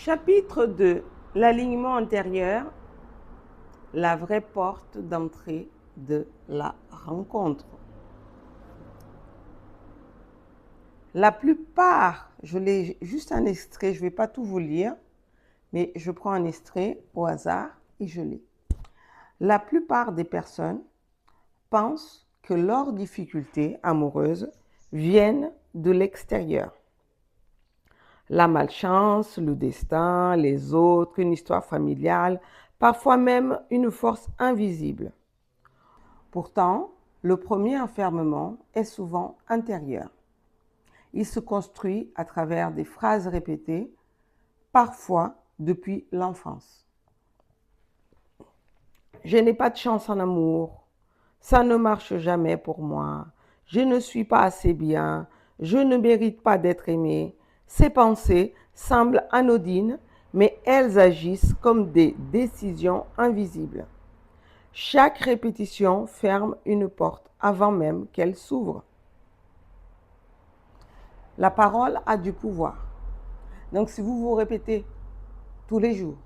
Chapitre 2. L'alignement antérieur, la vraie porte d'entrée de la rencontre. La plupart, je l'ai juste un extrait, je ne vais pas tout vous lire, mais je prends un extrait au hasard et je lis. La plupart des personnes pensent que leurs difficultés amoureuses viennent de l'extérieur. La malchance, le destin, les autres, une histoire familiale, parfois même une force invisible. Pourtant, le premier enfermement est souvent intérieur. Il se construit à travers des phrases répétées, parfois depuis l'enfance. Je n'ai pas de chance en amour, ça ne marche jamais pour moi, je ne suis pas assez bien, je ne mérite pas d'être aimé. Ces pensées semblent anodines, mais elles agissent comme des décisions invisibles. Chaque répétition ferme une porte avant même qu'elle s'ouvre. La parole a du pouvoir. Donc si vous vous répétez tous les jours,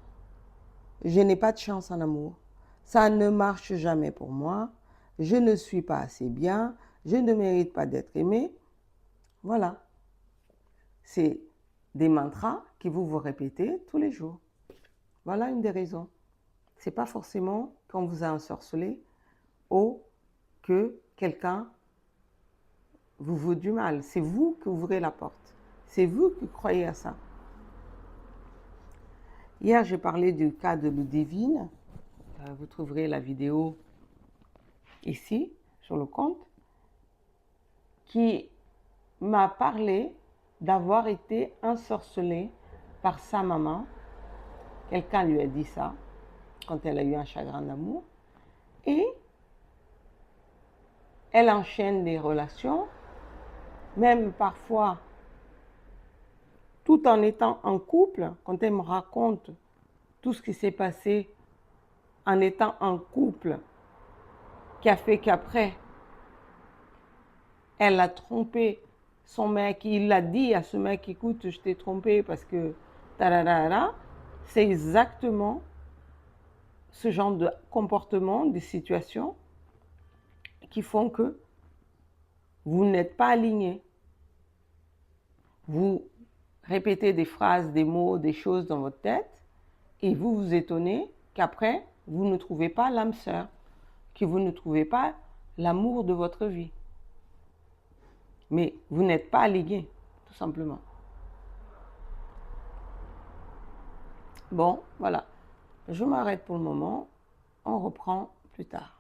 je n'ai pas de chance en amour, ça ne marche jamais pour moi, je ne suis pas assez bien, je ne mérite pas d'être aimé. Voilà. C'est des mantras que vous vous répétez tous les jours. Voilà une des raisons. Ce n'est pas forcément qu'on vous a ensorcelé ou que quelqu'un vous veut du mal. C'est vous qui ouvrez la porte. C'est vous qui croyez à ça. Hier, j'ai parlé du cas de Ludivine. Vous trouverez la vidéo ici, sur le compte, qui m'a parlé d'avoir été ensorcelée par sa maman. Quelqu'un lui a dit ça quand elle a eu un chagrin d'amour. Et elle enchaîne des relations, même parfois tout en étant en couple. Quand elle me raconte tout ce qui s'est passé en étant en couple, qui a fait qu'après, elle a trompé son mec, il l'a dit à ce mec, écoute, je t'ai trompé parce que c'est exactement ce genre de comportement, de situations qui font que vous n'êtes pas aligné. Vous répétez des phrases, des mots, des choses dans votre tête et vous vous étonnez qu'après, vous ne trouvez pas l'âme sœur, que vous ne trouvez pas l'amour de votre vie. Mais vous n'êtes pas aligné, tout simplement. Bon, voilà. Je m'arrête pour le moment. On reprend plus tard.